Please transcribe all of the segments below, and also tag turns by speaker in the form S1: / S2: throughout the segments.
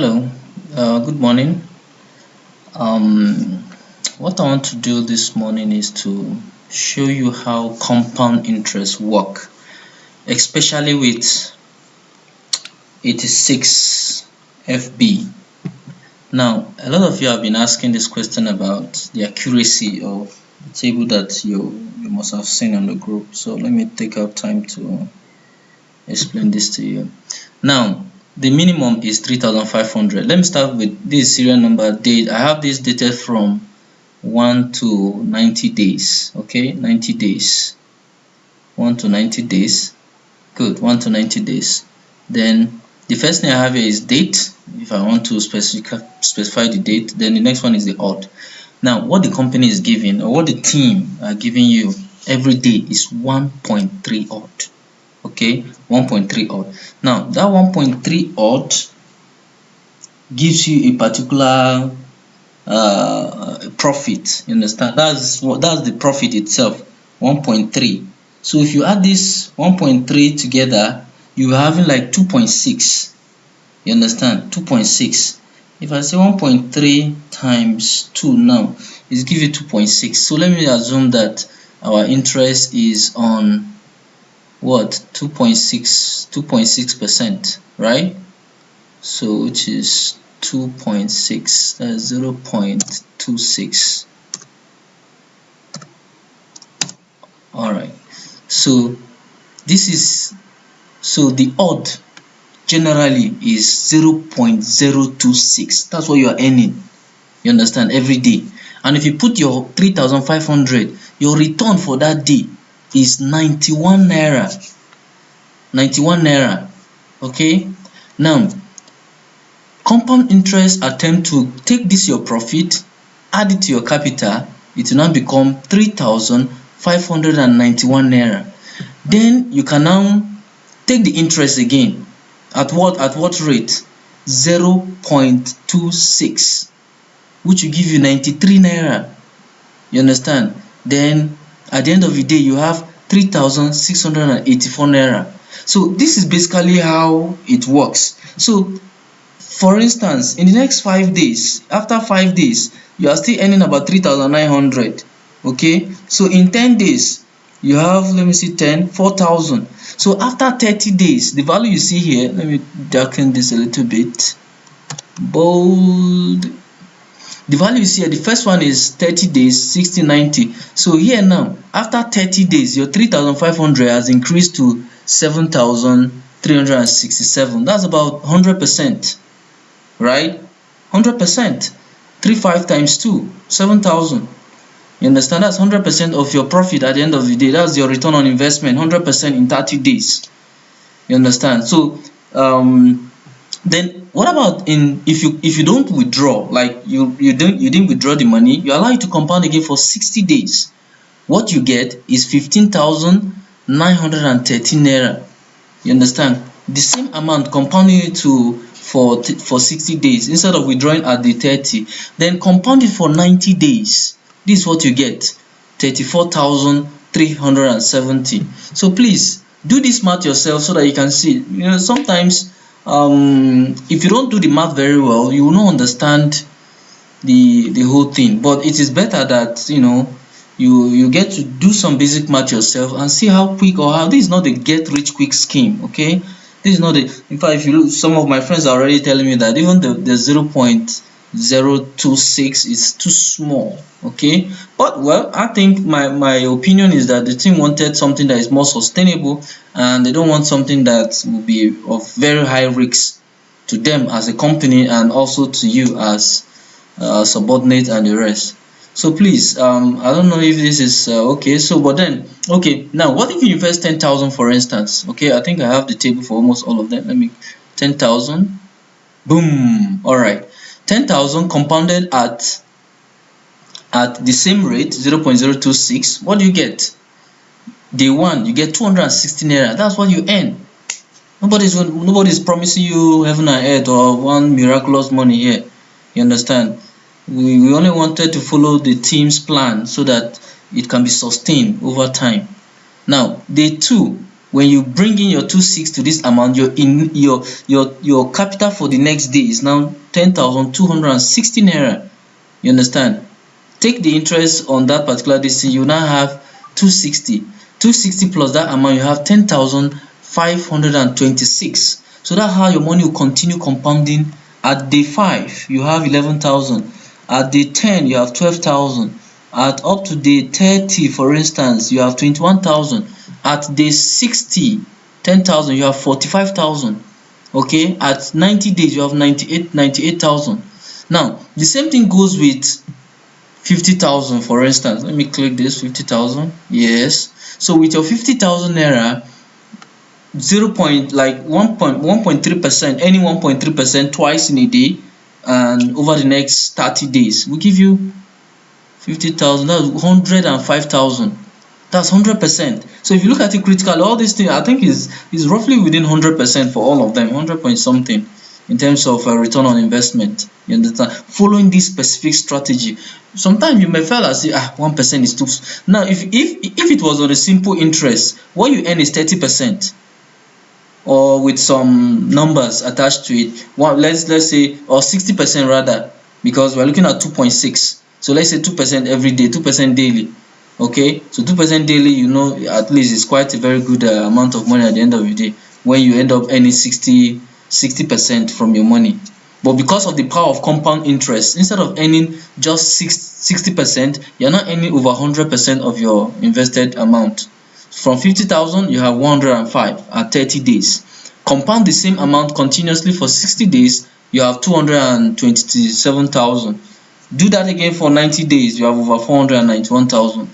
S1: Hello, good morning. Um, what I want to do this morning is to show you how compound interest work, especially with 86 FB. Now, a lot of you have been asking this question about the accuracy of the table that you must have seen on the group. So let me take out time to explain this to you. Now, the minimum is 3,500. Let me start with this serial number date. I have this dated from 1 to 90 days. Okay, 90 days. 1 to 90 days. Good, 1 to 90 days. Then the first thing I have here is date. If I want to specify the date, then the next one is the odd. Now, what the company is giving or what the team are giving you every day is 1.3 odd. Okay, 1.3 odd. Now that 1.3 odd gives you a particular profit. You understand? That's the profit itself, 1.3. So if you add this 1.3 together, you're having like 2.6. You understand? 2.6. If I say 1.3 times 2 now, it's give you 2.6. So let me assume that our interest is on what, 2.6%, right? So which is 2.6, that's 0.26. All right, so this is, so the odd generally is 0.026. that's what you are earning, you understand, every day. And if you put your 3,500, your return for that day is 91 naira. 91 naira. Okay, now compound interest attempt to take this your profit, add it to your capital, it will now become 3,591 naira. Then you can now take the interest again. At what rate? 0.26, which will give you 93 naira. You understand? Then at the end of the day, you have 3,684 naira. So this is basically how it works. So for instance, in the next 5 days, after 5 days, you are still earning about 3,900. Okay, so in 10 days, you have, let me see, 10, 4,000. So after 30 days, the value you see here, let me darken this a little bit, bold. The value you see here, the first one is 30 days, 6090. So here now, after 30 days, your 3,500 has increased to 7,367. That's about 100%, right? 100%. 35 times 2, 7,000. You understand? That's 100% of your profit at the end of the day. That's your return on investment, 100% in 30 days. You understand? So then what about if you don't withdraw, like you didn't withdraw the money, you allow it to compound again for 60 days. What you get is 15,913 naira. You understand? The same amount compounding it to for 60 days instead of withdrawing at the 30. Then compound it for 90 days. This is what you get, 34,370. So please do this math yourself so that you can see. You know, sometimes if you don't do the math very well, you will not understand the whole thing. But it is better that you get to do some basic math yourself and see how quick, or how this is not a get rich quick scheme. Okay, this is not a, in fact, if you look, some of my friends are already telling me that even the 0.026 is too small. Okay, but well, I think my opinion is that the team wanted something that is more sustainable, and they don't want something that will be of very high risk to them as a company and also to you as subordinate and the rest. So please, I don't know if this is okay. So but then, okay, now what if you invest 10,000, for instance? Okay, I think I have the table for almost all of them. Let me, 10,000, boom. All right, 10,000 compounded at the same rate, 0.026. What do you get? Day one, you get 260 naira. That's what you earn. Nobody's promising you heaven and earth or one miraculous money here. You understand? We only wanted to follow the team's plan so that it can be sustained over time. Now, day two, when you bring in your 26 to this amount, your capital for the next day is now 10,260 naira. You understand? Take the interest on that particular this thing, you now have 260. 260 plus that amount, you have 10,526. So that's how your money will continue compounding. At day 5, you have 11,000. At day 10, you have 12,000. At up to day 30, for instance, you have 21,000. At day 60, 10,000, you have 45,000. Okay, at 90 days, you have 98,000. Now, the same thing goes with 50,000, for instance. Let me click this 50,000. Yes. So with your 50,000 naira, 0 point like 1.3%, any 1.3% twice in a day, and over the next 30 days will give you 50,000. That's 105,000. That's 100%. So if you look at it critically, all these things I think is roughly within 100% for all of them, 100 point something in terms of return on investment. You understand? Following this specific strategy. Sometimes you may feel as if 1% is too. Now, if it was on a simple interest, what you earn is 30%, or with some numbers attached to it. One, let's say, or 60% rather, because we're looking at 2.6. So let's say 2% every day, 2% daily. Okay, so 2% daily, at least it's quite a very good amount of money at the end of the day, when you end up earning 60% from your money. But because of the power of compound interest, instead of earning just 60%, you're now earning over 100% of your invested amount. From 50,000, you have 105 at 30 days. Compound the same amount continuously for 60 days, you have 227,000. Do that again for 90 days, you have over 491,000.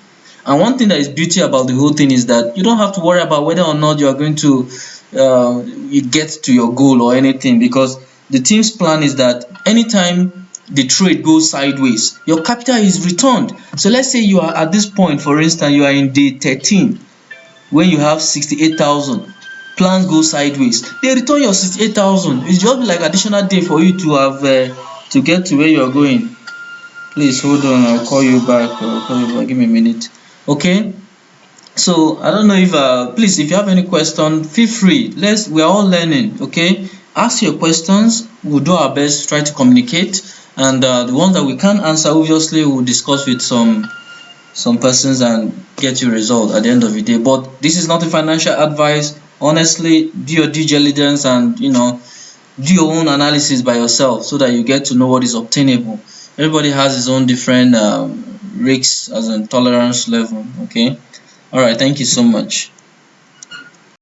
S1: And one thing that is beauty about the whole thing is that you don't have to worry about whether or not you are going to you get to your goal or anything, because the team's plan is that anytime the trade goes sideways, your capital is returned. So let's say you are at this point, for instance, you are in day 13, when you have 68,000. Plans go sideways, they return your 68,000. It's just like additional day for you to have to get to where you are going. Please hold on, I'll call you back. Give me a minute. Okay. So I don't know if please, if you have any question, feel free. We are all learning. Okay, ask your questions. We'll do our best to try to communicate, and the ones that we can't answer, obviously we'll discuss with some persons and get you result at the end of the day. But this is not a financial advice. Honestly, do your due diligence, and do your own analysis by yourself, so that you get to know what is obtainable. Everybody has his own different risks as in tolerance level. Okay. All right. Thank you so much.